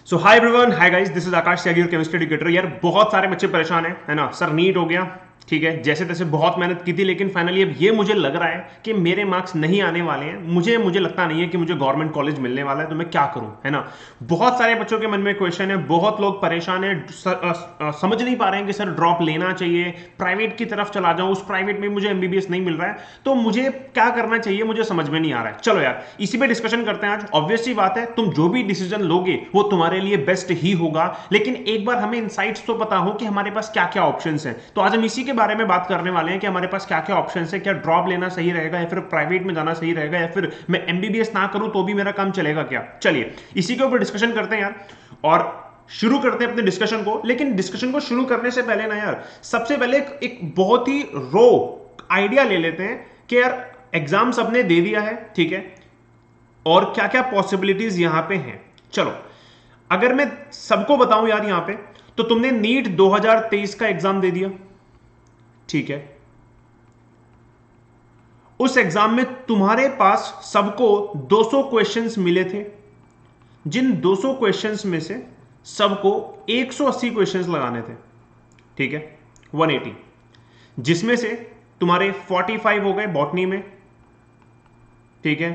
So hi everyone, hi guys, this is Akash Tyagi, chemistry educator. यार बहुत सारे बच्चे परेशान हैं, है ना सर? नीट हो गया, ठीक है, जैसे तैसे बहुत मेहनत की थी, लेकिन फाइनली अब ये मुझे लग रहा है कि मेरे मार्क्स नहीं आने वाले हैं। मुझे लगता नहीं है कि मुझे गवर्नमेंट कॉलेज मिलने वाला है, तो मैं क्या करूं, है ना? बहुत सारे बच्चों के मन में क्वेश्चन है, बहुत लोग परेशान हैं, समझ नहीं पा रहे हैं कि सर ड्रॉप लेना चाहिए, प्राइवेट की तरफ चला जाऊं, उस प्राइवेट में मुझे एमबीबीएस नहीं मिल रहा है, तो मुझे क्या करना चाहिए, मुझे समझ में नहीं आ रहा है। चलो यार, इसी पे डिस्कशन करते हैं आज। ऑब्वियस सी बात है, तुम जो भी डिसीजन लोगे वो तुम्हारे लिए बेस्ट ही होगा, लेकिन एक बार हमें इनसाइट्स तो पता हो कि हमारे पास क्या क्या ऑप्शंस हैं। तो आज हम इसी के बारे में बात करने वाले हैं कि हमारे पास क्या क्या ऑप्शंस है, क्या ड्रॉप लेना सही रहेगा या फिर प्राइवेट में जाना सही रहेगा, या फिर मैं एमबीबीएस ना करूं तो भी मेरा काम चलेगा क्या। चलिए इसी के ऊपर डिस्कशन करते हैं यार, और शुरू करते हैं अपने डिस्कशन को। लेकिन डिस्कशन को शुरू करने से पहले ना यार, सबसे पहले एक बहुत ही रो आइडिया ले लेते हैं कि यार एग्जाम सबने दे दिया है, ठीक है, और क्या क्या पॉसिबिलिटीज यहां पे हैं। चलो अगर मैं सबको बताऊं यार यहां पे, तो तुमने नीट 2023 का एग्जाम दे दिया, ठीक है। उस एग्जाम में तुम्हारे पास सबको 200 क्वेश्चंस मिले थे। जिन 200 क्वेश्चंस में से सबको 180 क्वेश्चंस लगाने थे, ठीक है, 180, जिसमें से तुम्हारे 45 हो गए बॉटनी में, ठीक है,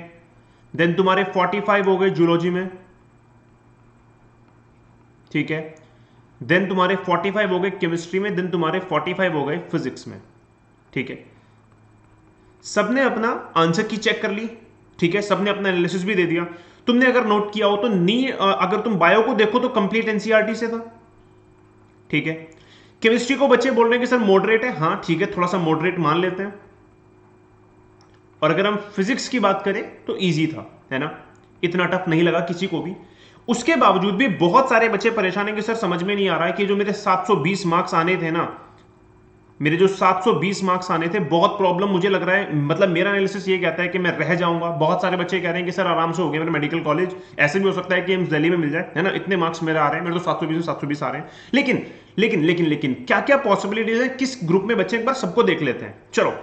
देन तुम्हारे 45 हो गए जूलॉजी में, ठीक है, देन तुम्हारे 45 हो गए केमिस्ट्री में, देन तुम्हारे 45 हो गए फिजिक्स में, ठीक है। सबने अपना आंसर की चेक कर ली, ठीक है, सबने अपना एनालिसिस भी दे दिया। तुमने अगर नोट किया हो तो अगर तुम बायो को देखो तो कंप्लीट एनसीईआरटी से था, ठीक है। केमिस्ट्री को बच्चे बोल रहे हैं कि सर मॉडरेट है, हाँ ठीक है, थोड़ा सा मॉडरेट मान लेते हैं। और अगर हम फिजिक्स की बात करें तो इजी था, है ना, इतना टफ नहीं लगा किसी को भी। उसके बावजूद भी बहुत सारे बच्चे परेशान हैं कि सर समझ में नहीं आ रहा है कि जो मेरे 720 मार्क्स आने थे ना, मेरे जो 720 मार्क्स आने थे, बहुत प्रॉब्लम मुझे लग रहा है, मतलब मेरा एनालिसिस ये कहता है कि मैं रह जाऊंगा। बहुत सारे बच्चे कह रहे हैं कि सर आराम से हो गया मेरा मेडिकल कॉलेज, ऐसे भी हो सकता है कि एम्स दिल्ली में मिल जाए, है ना, इतने मार्क्स मेरे आ रहे हैं, मेरे तो 720 में 720 आ रहे हैं। लेकिन लेकिन लेकिन लेकिन क्या क्या पॉसिबिलिटीज है, किस ग्रुप में बच्चे, एक बार सबको देख लेते हैं। चलो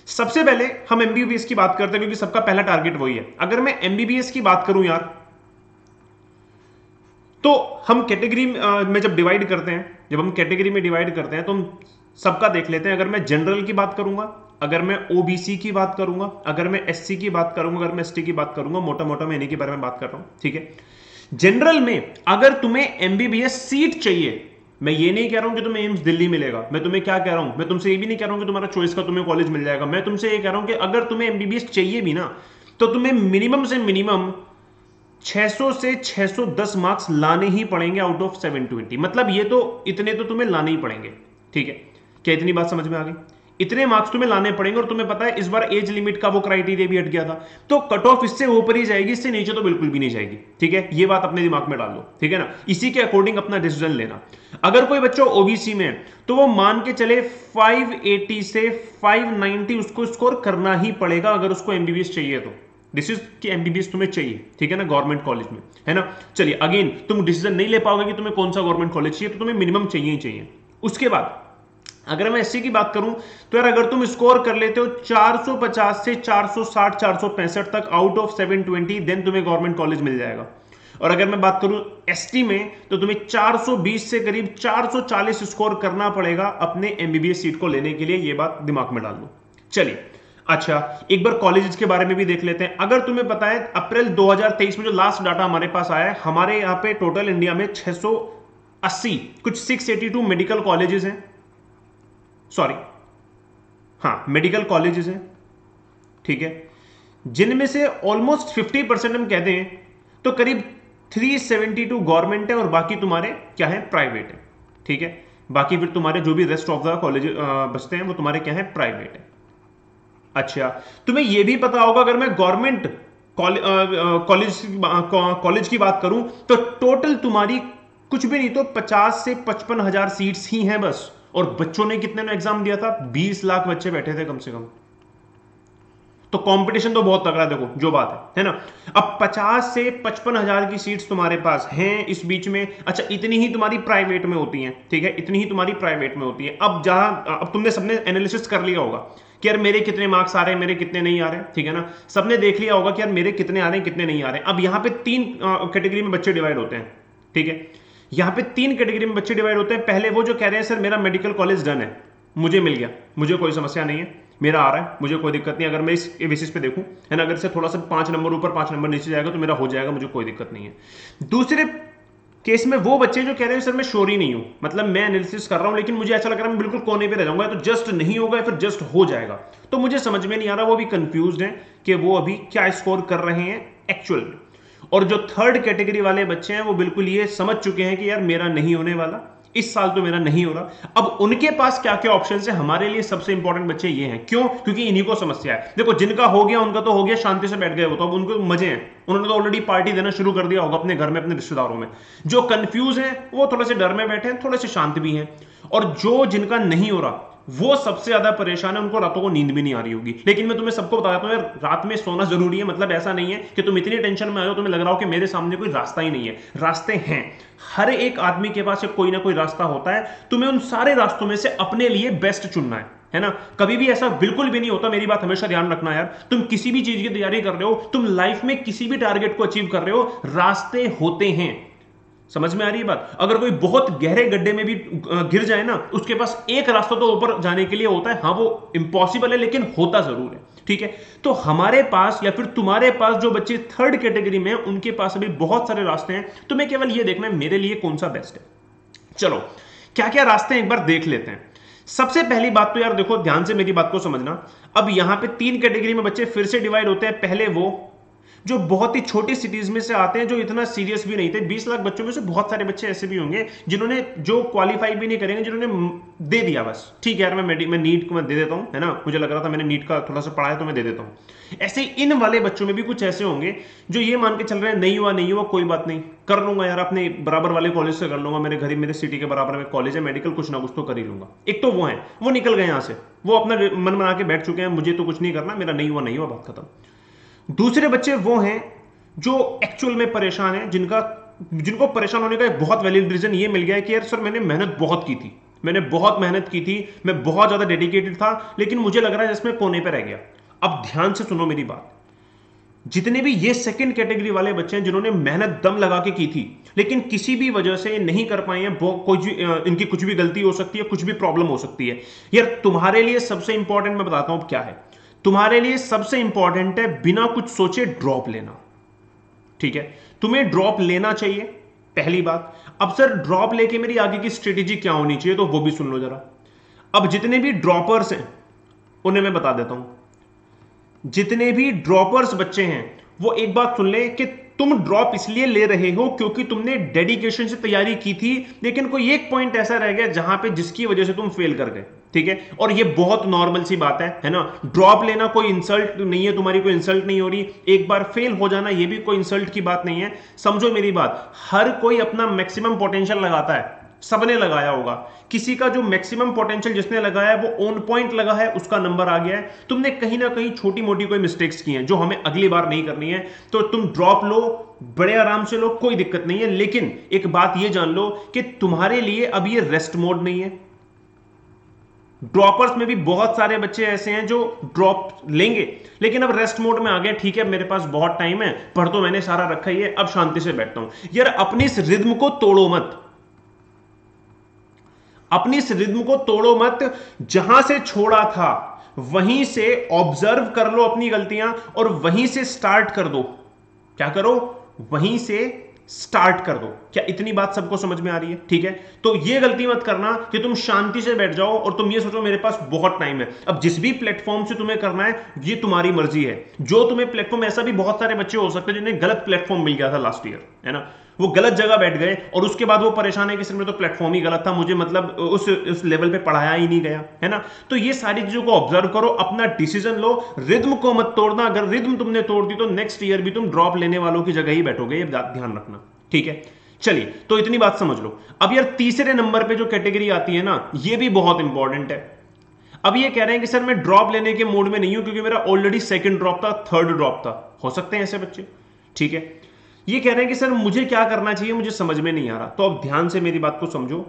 सबसे पहले हम एमबीबीएस की बात करते हैं, क्योंकि सबका पहला टारगेट वही है। अगर मैं एमबीबीएस की बात करूं यार, तो हम कैटेगरी में जब डिवाइड करते हैं, जब हम कैटेगरी में डिवाइड करते हैं तो हम सबका देख लेते हैं। अगर मैं जनरल की बात करूंगा, अगर मैं ओबीसी की बात करूंगा, अगर मैं एससी की बात करूंगा, अगर मैं एसटी की बात करूंगा, मोटा मोटा मैं इन्हीं के बारे में बात कर रहा हूं, ठीक है। जनरल में अगर तुम्हें एमबीबीएस सीट चाहिए, मैं ये नहीं कह रहा हूं कि तुम्हें एम्स दिल्ली मिलेगा, मैं तुम्हें क्या कह रहा हूं, मैं तुमसे ये भी नहीं कह रहा हूं कि तुम्हारा चॉइस का तुम्हें कॉलेज मिल जाएगा। मैं तुमसे ये कह रहा हूं कि अगर तुम्हें एमबीबीएस चाहिए भी ना, तो तुम्हें मिनिमम से मिनिमम 600 से 610 मार्क्स लाने ही पड़ेंगे आउट ऑफ 720। मतलब ये तो इतने तो तुम्हें लाने ही पड़ेंगे, ठीक है। क्या इतनी बात समझ में आ गई? इतने मार्क्स तुम्हें लाने पड़ेंगे। और तुम्हें पता है इस बार एज लिमिट का वो क्राइटेरिया भी हट गया था, तो कट ऑफ इससे ऊपर ही जाएगी, इससे नीचे तो बिल्कुल भी नहीं जाएगी, ठीक है। ये बात अपने दिमाग में डाल लो, ठीक है ना, इसी के अकॉर्डिंग अपना डिसीजन लेना। अगर कोई बच्चा ओबीसी में है तो वो मान के चले 580 से 590 उसको स्कोर करना ही पड़ेगा, अगर उसको एमबीबीएस चाहिए तो। दिस इज कि एमबीबीएस तुम्हें चाहिए, ठीक है ना, गवर्नमेंट कॉलेज में, है ना। चलिए अगेन तुम डिसीजन नहीं ले पाओगे कि तुम्हें कौन सा गवर्नमेंट कॉलेज चाहिए, तो तुम्हें मिनिमम चाहिए ही चाहिए। उसके बाद अगर मैं एससी की बात करूं, तो यार अगर तुम स्कोर कर लेते हो 450 से 460 465 तक आउट ऑफ 720, देन तुम्हें गवर्नमेंट कॉलेज मिल जाएगा। और अगर मैं बात करूं एसटी में, तो तुम्हें 420 से करीब 440 स्कोर करना पड़ेगा अपने एमबीबीएस सीट को लेने के लिए। ये बात दिमाग में डाल लो। चलिए अच्छा, एक बार कॉलेजेस के बारे में भी देख लेते हैं। अगर तुम्हें पता है अप्रैल 2023 में जो लास्ट डाटा हमारे पास आया है, हमारे यहां पे टोटल इंडिया में 680 कुछ 682 मेडिकल कॉलेजेस हैं, सॉरी हाँ मेडिकल कॉलेजेस हैं, ठीक है, जिनमें से ऑलमोस्ट 50% हम कहते हैं तो करीब 372 गवर्नमेंट है और बाकी तुम्हारे क्या है, प्राइवेट है, ठीक है। बाकी फिर तुम्हारे जो भी रेस्ट ऑफ द कॉलेज बचते हैं वो तुम्हारे क्या है, प्राइवेट है। अच्छा, तुम्हें यह भी पता होगा अगर मैं गवर्नमेंट कॉलेज की बात करूं, तो टोटल तुम्हारी कुछ भी नहीं तो 50 से 55 हजार सीट्स ही हैं बस। और बच्चों ने कितने में एग्जाम दिया था, 20 लाख बच्चे बैठे थे कम से कम। तो कंपटीशन तो बहुत तगड़ा, देखो जो बात है ना। अब 50 से 55 हजार की सीट्स तुम्हारे पास हैं इस बीच में। अच्छा, इतनी ही तुम्हारी प्राइवेट में होती हैं, ठीक है, इतनी ही तुम्हारी प्राइवेट में होती है। अब तुमने सबने एनालिसिस कर लिया होगा कि यार मेरे कितने मार्क्स आ रहे हैं, मेरे कितने नहीं आ रहे हैं, ठीक है ना। सबने देख लिया होगा कि यार मेरे कितने आ रहे हैं, कितने नहीं आ रहे हैं। अब यहाँ पे 3 कैटेगरी में बच्चे डिवाइड होते हैं, ठीक है। यहां पे 3 कैटेगरी में बच्चे डिवाइड होते हैं। पहले वो जो कह रहे हैं सर मेरा मेडिकल कॉलेज डन है, मुझे मिल गया, मुझे कोई समस्या नहीं है, मेरा आ रहा है, मुझे कोई दिक्कत नहीं, अगर मैं इस बेसिस पे देखूं, है ना, अगर से थोड़ा सा 5 नंबर ऊपर 5 नंबर नीचे जाएगा तो मेरा हो जाएगा, मुझे कोई दिक्कत नहीं है। दूसरे केस में वो बच्चे जो कह रहे हैं सर मैं श्योर ही नहीं हूं, मतलब मैं एनालिसिस कर रहा हूं लेकिन मुझे ऐसा लग रहा है मैं बिल्कुल कोने पे रह जाऊंगा, तो जस्ट नहीं होगा फिर जस्ट हो जाएगा, तो मुझे समझ में नहीं आ रहा, वो भी कंफ्यूज्ड है कि वो अभी क्या स्कोर कर रहे हैं एक्चुअल में। और जो थर्ड कैटेगरी वाले बच्चे हैं वो बिल्कुल ये समझ चुके हैं कि यार मेरा नहीं होने वाला, इस साल तो मेरा नहीं हो रहा। अब उनके पास क्या क्या ऑप्शन है, हमारे लिए सबसे इंपॉर्टेंट बच्चे ये हैं। क्यों? क्योंकि इन्हीं को समस्या है। देखो जिनका हो गया उनका तो हो गया, शांति से बैठ गए, वो तो अब उनको मजे हैं, उन्होंने तो ऑलरेडी पार्टी देना शुरू कर दिया होगा अपने घर में, अपने रिश्तेदारों में। जो कंफ्यूज हैं वो थोड़े से डर में बैठे हैं, थोड़े से शांत भी हैं। और जो जिनका नहीं हो रहा वो सबसे ज्यादा परेशान है, उनको रातों को नींद भी नहीं आ रही होगी। लेकिन मैं तुम्हें सबको बता देता हूं यार, रात में सोना जरूरी है, मतलब ऐसा नहीं है कि तुम इतनी टेंशन में आ जाओ तुम्हें लग रहा हो कि मेरे सामने कोई रास्ता ही नहीं है। रास्ते हैं, हर एक आदमी के पास कोई ना कोई रास्ता होता है, तुम्हें उन सारे रास्तों में से अपने लिए बेस्ट चुनना है ना। कभी भी ऐसा बिल्कुल भी नहीं होता, मेरी बात हमेशा ध्यान रखना यार, तुम किसी भी चीज की तैयारी कर रहे हो, तुम लाइफ में किसी भी टारगेट को अचीव कर रहे हो, रास्ते होते हैं। समझ में आ रही है बात? अगर कोई बहुत गहरे गड्ढे में भी गिर जाए ना, उसके पास एक रास्ता तो ऊपर जाने के लिए होता है। हाँ वो इम्पॉसिबल है लेकिन होता जरूर है, ठीक है। तो हमारे पास या फिर तुम्हारे पास जो बच्चे थर्ड कैटेगरी में हैं उनके पास अभी बहुत सारे रास्ते हैं, तुम्हें केवल ये देखना है मेरे लिए कौन सा बेस्ट है। चलो क्या क्या रास्ते हैं एक बार देख लेते हैं। सबसे पहली बात तो यार देखो, ध्यान से मेरी बात को समझना। अब यहां पे 3 कैटेगरी में बच्चे फिर से डिवाइड होते हैं। पहले वो जो बहुत ही छोटी सिटीज में से आते हैं, जो इतना सीरियस भी नहीं थे। 20 लाख बच्चों में से बहुत सारे बच्चे ऐसे भी होंगे जिन्होंने जो क्वालिफाई भी नहीं करेंगे, जिन्होंने दे दिया बस, ठीक है यार मैं नीट को मैं दे देता हूं, है ना, मुझे लग रहा था मैंने नीट का थोड़ा सा पढ़ा है तो मैं दे देता हूं। ऐसे इन वाले बच्चों में भी कुछ ऐसे होंगे जो ये मान के चल रहे हैं नहीं हुआ कोई बात नहीं, कर लूंगा यार, अपने बराबर वाले कॉलेज से कर लूंगा, मेरे घर मेरे सिटी के बराबर में कॉलेज है, मेडिकल कुछ ना कुछ तो कर ही लूंगा। एक तो वो है, वो निकल गए यहां से, वो अपना मन बना के बैठ चुके हैं, मुझे तो कुछ नहीं करना, मेरा नहीं हुआ बात खत्म। दूसरे बच्चे वो हैं जो एक्चुअल में परेशान है, जिनको परेशान होने का एक बहुत वैलिड रीजन ये मिल गया है कि यार सर मैंने मेहनत बहुत की थी, मैं बहुत ज्यादा डेडिकेटेड था, लेकिन मुझे लग रहा है जिसमें कोने पे रह गया। अब ध्यान से सुनो मेरी बात, जितने भी ये सेकंड कैटेगरी वाले बच्चे हैं जिन्होंने मेहनत दम लगा के की थी लेकिन किसी भी वजह से नहीं कर पाए हैं, इनकी कुछ भी गलती हो सकती है, कुछ भी प्रॉब्लम हो सकती है। यार तुम्हारे लिए सबसे इंपॉर्टेंट मैं बताता हूं क्या है। तुम्हारे लिए सबसे इंपॉर्टेंट है बिना कुछ सोचे ड्रॉप लेना, ठीक है। तुम्हें ड्रॉप लेना चाहिए, पहली बात। अब सर ड्रॉप लेके मेरी आगे की स्ट्रेटेजी क्या होनी चाहिए, तो वो भी सुन लो जरा। अब जितने भी ड्रॉपर्स हैं उन्हें मैं बता देता हूं, जितने भी ड्रॉपर्स बच्चे हैं वो एक बात सुन ले कि तुम ड्रॉप इसलिए ले रहे हो क्योंकि तुमने डेडिकेशन से तैयारी की थी, लेकिन कोई एक पॉइंट ऐसा रह गया जहां पे जिसकी वजह से तुम फेल कर गए, ठीक है। और ये बहुत नॉर्मल सी बात है ना। ड्रॉप लेना कोई इंसल्ट नहीं है, तुम्हारी कोई इंसल्ट नहीं हो रही, एक बार फेल हो जाना ये भी कोई इंसल्ट की बात नहीं है। समझो मेरी बात, हर कोई अपना मैक्सिमम पोटेंशियल लगाता है, सबने लगाया होगा। किसी का जो मैक्सिमम पोटेंशियल जिसने लगाया है वो ऑन पॉइंट लगा है, उसका नंबर आ गया है। तुमने कहीं ना कहीं छोटी मोटी कोई मिस्टेक्स की हैं जो हमें अगली बार नहीं करनी है, तो तुम ड्रॉप लो, बड़े आराम से लो, कोई दिक्कत नहीं है। लेकिन एक बात ये जान लो कि तुम्हारे लिए अब ये रेस्ट मोड नहीं है। ड्रॉपर्स में भी बहुत सारे बच्चे ऐसे हैं जो ड्रॉप लेंगे लेकिन अब रेस्ट मोड में आ गए, ठीक है मेरे पास बहुत टाइम है, पढ़ तो मैंने सारा रखा ही है, अब शांति से बैठता हूं। यार अपनी इस रिद्म को तोड़ो मत, अपनी इस रिद्म को तोड़ो मत। जहां से छोड़ा था वहीं से ऑब्जर्व कर लो अपनी गलतियां और वहीं से स्टार्ट कर दो। क्या करो? वहीं से स्टार्ट कर दो। क्या इतनी बात सबको समझ में आ रही है? ठीक है, तो ये गलती मत करना कि तुम शांति से बैठ जाओ और तुम ये सोचो मेरे पास बहुत टाइम है। अब जिस भी प्लेटफॉर्म से तुम्हें करना है ये तुम्हारी मर्जी है। जो तुम्हें प्लेटफॉर्म, ऐसा भी बहुत सारे बच्चे हो सकते हैं जिन्हें गलत प्लेटफॉर्म मिल गया था लास्ट ईयर, है ना, वो गलत जगह बैठ गए और उसके बाद वो परेशान है कि सर मेरा तो प्लेटफॉर्म ही गलत था, मुझे मतलब उस लेवल पे पढ़ाया ही नहीं गया, है ना। तो ये सारी चीजों को ऑब्जर्व करो, अपना डिसीजन लो, रिद्म को मत तोड़ना। अगर रिद्म तुमने तोड़ दी तो नेक्स्ट ईयर भी तुम ड्रॉप लेने वालों की जगह ही बैठोगे, ये ध्यान रखना, ठीक है। चलिए, तो इतनी बात समझ लो। अब यार तीसरे नंबर पे जो कैटेगरी आती है ना, ये भी बहुत इंपॉर्टेंट है। अब ये कह रहे हैं कि सर मैं ड्रॉप लेने के मूड में नहीं हूं क्योंकि मेरा ऑलरेडी सेकंड ड्रॉप था, थर्ड ड्रॉप था। हो सकते हैं ऐसे बच्चे, ठीक है। ये कह रहे हैं कि सर मुझे क्या करना चाहिए, मुझे समझ में नहीं आ रहा। तो अब ध्यान से मेरी बात को समझो।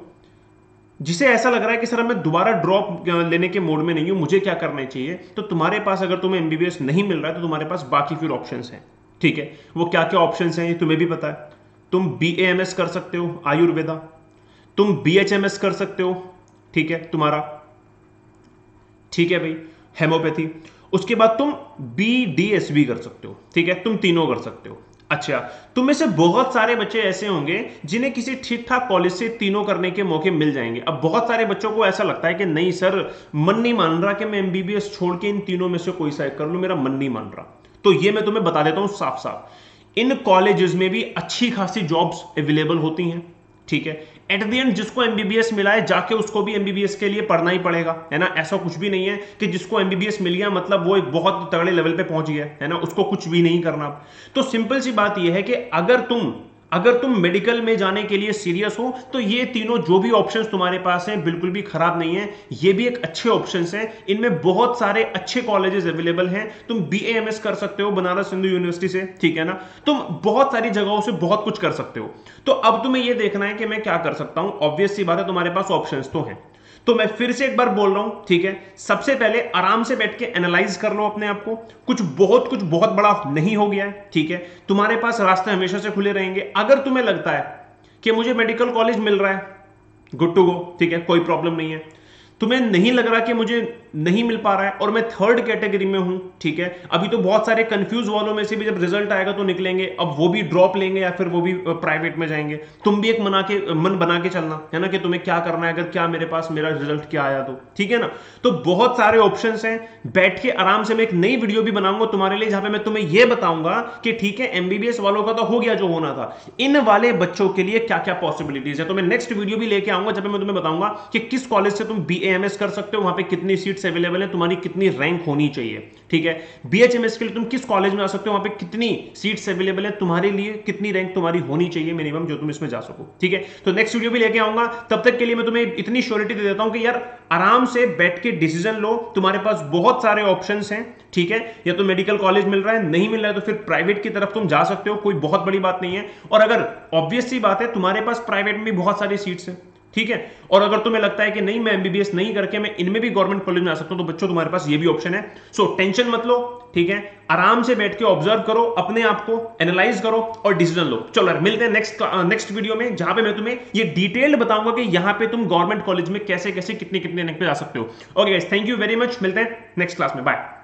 जिसे ऐसा लग रहा है कि सर मैं दोबारा ड्रॉप लेने के मोड में नहीं हूं, मुझे क्या करना चाहिए, तो तुम्हारे पास अगर तुम्हें एमबीबीएस नहीं मिल रहा है तो तुम्हारे पास बाकी फिर ऑप्शंस हैं, ठीक है। वो क्या क्या ऑप्शंस हैं ये तुम्हें भी पता है। तुम BAMS कर सकते हो आयुर्वेदा, तुम BHMS कर सकते हो, ठीक है तुम्हारा, ठीक है भाई, हेमोपैथी। उसके बाद तुम BDSB कर सकते हो, ठीक है, तुम तीनों कर सकते हो। अच्छा, तुम में से बहुत सारे बच्चे ऐसे होंगे जिन्हें किसी ठीक ठाक कॉलेज से तीनों करने के मौके मिल जाएंगे। अब बहुत सारे बच्चों को ऐसा लगता है कि नहीं सर, मन नहीं मान रहा कि मैं MBBS छोड़ के इन तीनों में से कोई सा एक कर लूं, मेरा मन नहीं मान रहा। तो ये मैं तुम्हें बता देता हूं साफ साफ, इन कॉलेजेस में भी अच्छी खासी जॉब्स अवेलेबल होती हैं, ठीक है। एट द एंड जिसको MBBS मिला है जाके उसको भी MBBS के लिए पढ़ना ही पड़ेगा, है ना। ऐसा कुछ भी नहीं है कि जिसको MBBS मिल गया मतलब वो एक बहुत तगड़े लेवल पे पहुंच गया, है ना, उसको कुछ भी नहीं करना। तो सिंपल सी बात यह है कि अगर तुम मेडिकल में जाने के लिए सीरियस हो तो ये तीनों जो भी ऑप्शंस तुम्हारे पास हैं बिल्कुल भी खराब नहीं है, ये भी एक अच्छे ऑप्शंस हैं। इनमें बहुत सारे अच्छे कॉलेजेस अवेलेबल हैं। तुम BAMS कर सकते हो बनारस हिंदू यूनिवर्सिटी से, ठीक है ना, तुम बहुत सारी जगहों से बहुत कुछ कर सकते हो। तो अब तुम्हें यह देखना है कि मैं क्या कर सकता हूं। ऑब्वियस सी बात है, तुम्हारे पास ऑप्शंस तो हैं। तो मैं फिर से एक बार बोल रहा हूं, ठीक है, सबसे पहले आराम से बैठ के एनालाइज कर लो अपने आप को। कुछ बहुत बड़ा नहीं हो गया है, ठीक है। तुम्हारे पास रास्ते हमेशा से खुले रहेंगे। अगर तुम्हें लगता है कि मुझे मेडिकल कॉलेज मिल रहा है, गुड टू गो, ठीक है, कोई प्रॉब्लम नहीं है। तुम्हें नहीं लग रहा कि मुझे नहीं मिल पा रहा है और मैं थर्ड कैटेगरी में हूं, ठीक है, अभी तो बहुत सारे कंफ्यूज वालों में से भी जब रिजल्ट आएगा तो निकलेंगे, अब वो भी ड्रॉप लेंगे या फिर वो भी प्राइवेट में जाएंगे। तुम भी एक मन बना के चलना, है ना, कि तुम्हें क्या करना है, अगर क्या मेरे पास मेरा रिजल्ट क्या आया तो, ठीक है ना। तो बहुत सारे ऑप्शंस हैं, बैठ के आराम से मैं एक नई वीडियो भी बनाऊंगा तुम्हारे लिए जहां पे मैं तुम्हें यह बताऊंगा कि ठीक है MBBS वालों का तो हो गया जो होना था, इन वाले बच्चों के लिए क्या क्या पॉसिबिलिटीज है। तो मैं नेक्स्ट वीडियो भी लेके आऊंगा जब मैं तुम्हें बताऊंगा कि किस कॉलेज से तुम BAMS कर सकते हो, वहां पे कितनी सीट्स अवेलेबल है, तुम्हारी कितनी रैंक होनी चाहिए, ठीक है। BHMS के लिए तुम किस कॉलेज में आ सकते हो, वहां पे कितनी सीट्स अवेलेबल है, तुम्हारे लिए कितनी रैंक तुम्हारी होनी चाहिए मिनिमम, जो तुम इसमें जा सको, ठीक है। तो नेक्स्ट वीडियो भी लेके आऊंगा। तब तक के लिए मैं तुम्हें इतनी श्योरिटी दे देता हूं कि यार आराम से बैठ के डिसीजन लो, तुम्हारे पास बहुत सारे ऑप्शंस हैं, ठीक है। या तो मेडिकल कॉलेज मिल रहा है, नहीं मिल रहा है तो फिर प्राइवेट की तरफ तुम जा सकते हो, कोई बहुत बड़ी बात नहीं है। और अगर ऑब्वियस सी बात है तुम्हारे पास प्राइवेट में भी बहुत सारी सीट्स हैं, ठीक है। और अगर तुम्हें लगता है कि नहीं मैं MBBS नहीं करके मैं इनमें भी गवर्नमेंट कॉलेज में आ सकता हूं, तो बच्चों तुम्हारे पास ये भी ऑप्शन है। सो टेंशन मत लो, ठीक है, आराम से बैठ के ऑब्जर्व करो, अपने आप को एनालाइज करो और डिसीजन लो। चलो यार मिलते हैं नेक्स्ट वीडियो में, जहां पे मैं तुम्हें ये डिटेल्ड बताऊंगा कि यहां पे तुम गवर्नमेंट कॉलेज में कैसे कैसे कितने कितने रैंक पे जा सकते हो। Okay guys, thank you very much, मिलते हैं नेक्स्ट क्लास में, बाय।